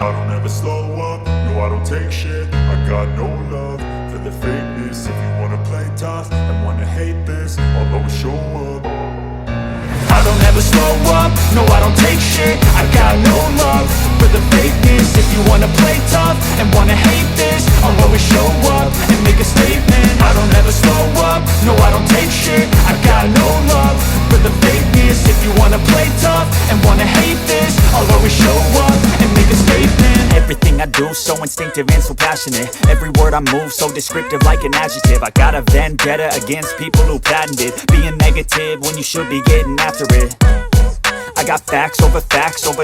I don't ever slow up, no I don't take shit. I got no love for the fakeness. If you wanna play tough and wanna hate this, I'll always show up. I don't ever slow up, no I don't take shit. I got no love for the fakeness. If you wanna play tough and wanna hate this, I'll always show up and make a statement. I don't ever slow up, no I don't take shit. I got no love for the fakeness. If you wanna play tough and wanna hate this, I'll always show up and make a statement. Everything I do so instinctive and so passionate. Every word I move so descriptive like an adjective. I got a vendetta against people who patented being negative when you should be getting after it. I got facts over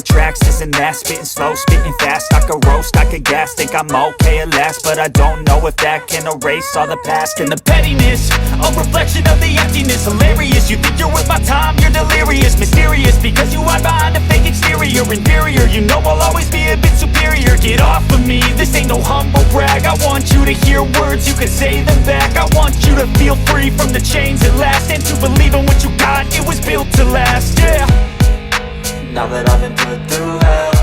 tracks, this and that. Spitting slow, spitting fast, I could roast, I could gas. Think I'm okay at last, but I don't know if that can erase all the past. And the pettiness, a reflection of the emptiness. Hilarious, you think you're worth my time, you're delirious. Mysterious, because you hide behind a fake exterior. Inferior, you know I'll always be a bit superior. Get off of me, this ain't no humble brag. I want you to hear words, you can say them back. I want you to feel free from the chains at last, and to believe in what you got, it was built to last, yeah. Now that I've been put through hell,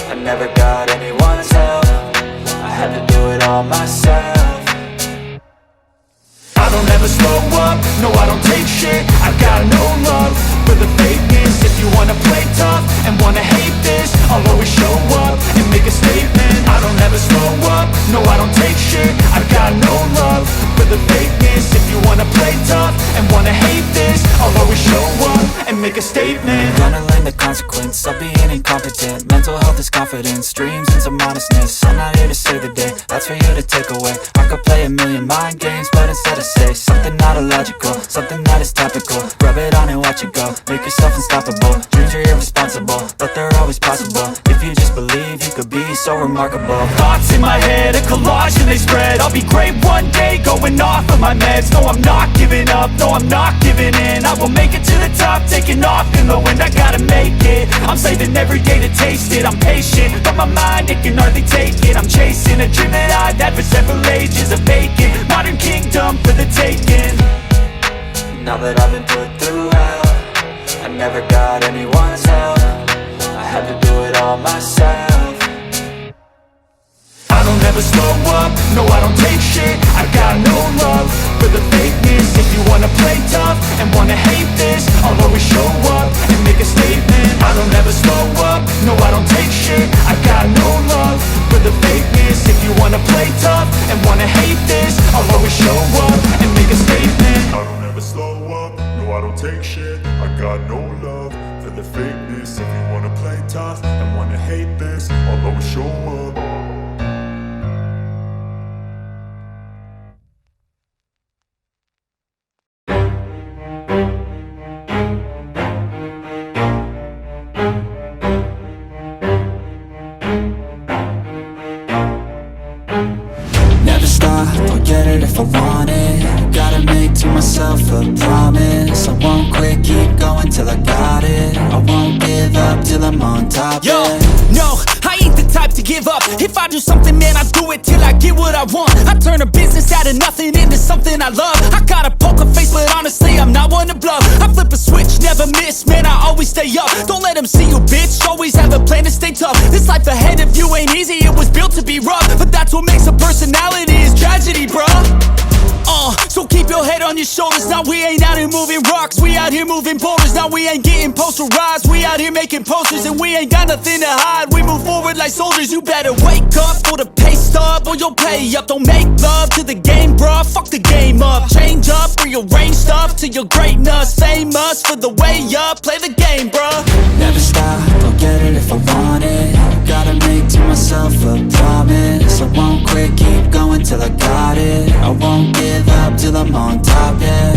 I never got anyone's help. I had to do it all myself. I don't ever slow up, no I don't take shit. I got no love for the fakeness. If you wanna play tough and wanna hate this, I'll always show up and make a statement. I don't ever slow up, no I don't take shit. I got no love for the fakeness. If you wanna play tough and wanna hate this, I'll always show up and make a statement. Gonna learn the consequence of being incompetent. Mental health is confidence, dreams and some honestness. I'm not here to save the day, that's for you to take away. I could play a million mind games, but instead I say something not illogical, something that is topical. Rub it on and watch it go, make yourself unstoppable. Dreams are irresponsible, but they're always possible. If you just believe, you could be so remarkable. Thoughts in my head, a collage and they spread. I'll be great one day, going off of my meds. No, I'm not giving up, no, I'm not giving in. I will make it to the top, taking off in the wind. I gotta make it, I'm saving every day to taste it. I'm patient, but my mind, it can hardly take it. I'm chasing a dream that I've had for several ages. A vacant, modern kingdom for the taking. Now that I've been put through hell, I never got anyone's help. I had to do it all myself. I don't ever slow up, no I don't take shit. I got no love for the fakeness. If you wanna play tough and wanna hate this, I'll always show up and make a statement. I don't ever slow up, no I don't take shit. I got no love for the fakeness. If you wanna play tough and wanna hate this, I'll always show up and make a statement. I don't ever slow up, no I don't take shit. I got no love for the fakeness. If you wanna play tough and wanna hate this, I'll always show up. Never stop, I'll get it if I want it. Gotta make to myself a promise. I won't quit, keep going till I got it. I won't give up till I'm on top. Yo, yeah. no, I ain't the type to give up. If I do something, man, I do it till I get what I want. I turn a business out of nothing into something I love. I got a poker face, but honestly, I'm not one to bluff. I flip a switch, never miss, man, I always stay up. Don't let them see you, bitch, always have a plan to stay tough. This life ahead of you ain't easy, it was built to be rough. But that's what makes a personality, is tragedy, bruh. So keep your head on your shoulders. Now we ain't out here moving rocks, we out here moving boulders. Now we ain't getting posterized, we out here making posters. And we ain't got nothing to hide, we move forward like soldiers. You better wake up for the pay stub, or you'll pay up. Don't make love to the game, bruh, fuck the game up. Change up, rearrange stuff to your greatness. Famous for the way up, play the game, bruh. Never stop, I'll get it if I want it. Gotta make to myself a promise. I won't quit, keep going till I got it. I won't give up till I'm on top, yeah.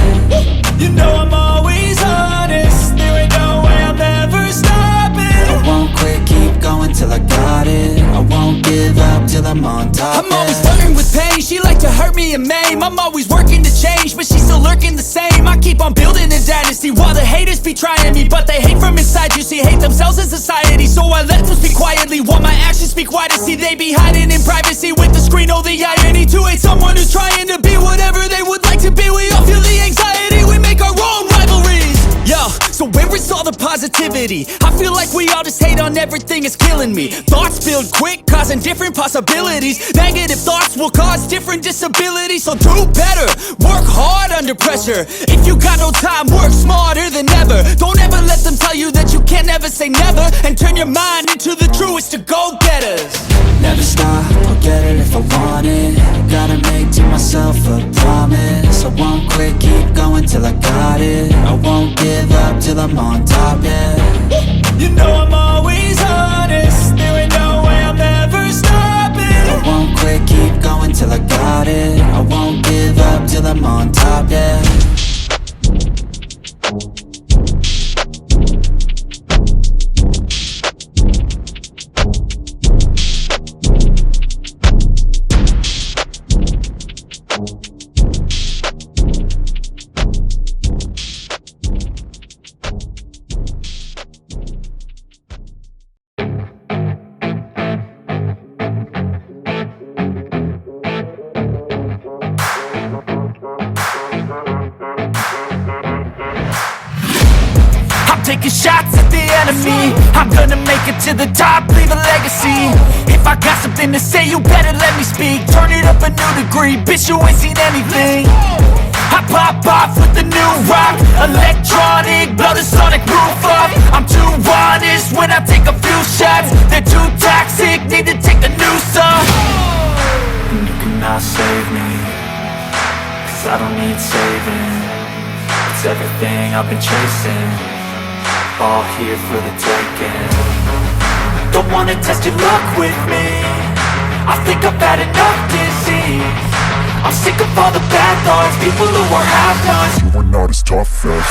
You know I'm always honest, there ain't no way I'm ever stopping. I won't quit, keep going till I got it. I won't give up till I'm on top, I'm always flirting with pain, she like to hurt me and maim. I'm always working to change, but she's still lurking the same. I keep on building a dynasty while the haters be trying me. But they hate from inside, you see, hate themselves in society. So I let them speak quietly while my actions speak wider. See, they be hiding in privacy with the screen. Oh, the irony to hate someone who's trying to be whatever they would like to be. We all feel the anxiety, we make our own rivalries. Yo, so where is all the positivity. I feel like we all just hate on everything, it's killing me. Thoughts build quick, causing different possibilities. Negative thoughts will cause different disabilities. So do better, work hard under pressure. If you got no time, work smarter than ever. Don't ever let them tell you that you can't ever say never. And turn your mind into the truest of go-getters. Never stop, I'll get it if I want it. Gotta make to myself a promise. I won't quit, keep going till I got it. I won't give up till I'm on top, yeah. You know I'm always honest, there ain't no way I'm ever stopping. I won't quit, keep going till I got it. I won't give up till I'm on top, yeah. Taking shots at the enemy, I'm gonna make it to the top, leave a legacy. If I got something to say, you better let me speak. Turn it up a new degree, bitch, you ain't seen anything. I pop off with the new rock, electronic, blow the sonic roof up. I'm too honest when I take a few shots. They're too toxic, need to take the noose off. And you cannot save me, 'cause I don't need saving. It's everything I've been chasing, all here for the taking. Don't wanna test your luck with me, I think I've had enough disease. I'm sick of all the bad thoughts, people who are half-nots. You are not as tough as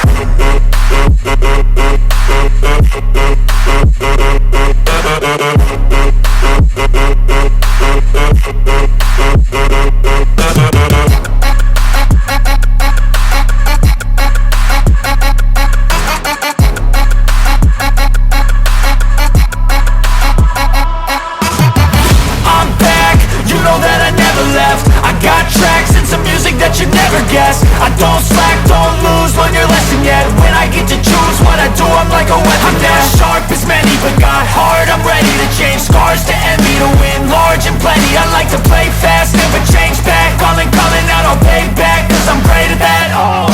I don't slack, don't lose, learn your lesson yet. When I get to choose what I do, I'm like a weapon. I'm not sharp as many, but got heart. I'm ready to change scars to envy, to win large and plenty. I like to play fast, never change back. Calling out, I'll pay back, 'cause I'm great at that. Oh.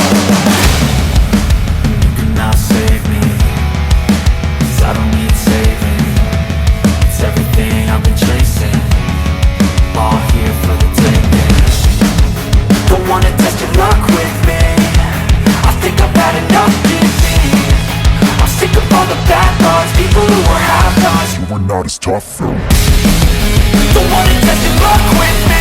You cannot save me, 'cause I don't need saving. It's everything I've been chasing, all here for the taking. Don't wanna test your luck with me, I think I've had enough disease. I'm sick of all the bad thoughts, people who are half-nots. you are not as tough as Don't wanna test your luck with me,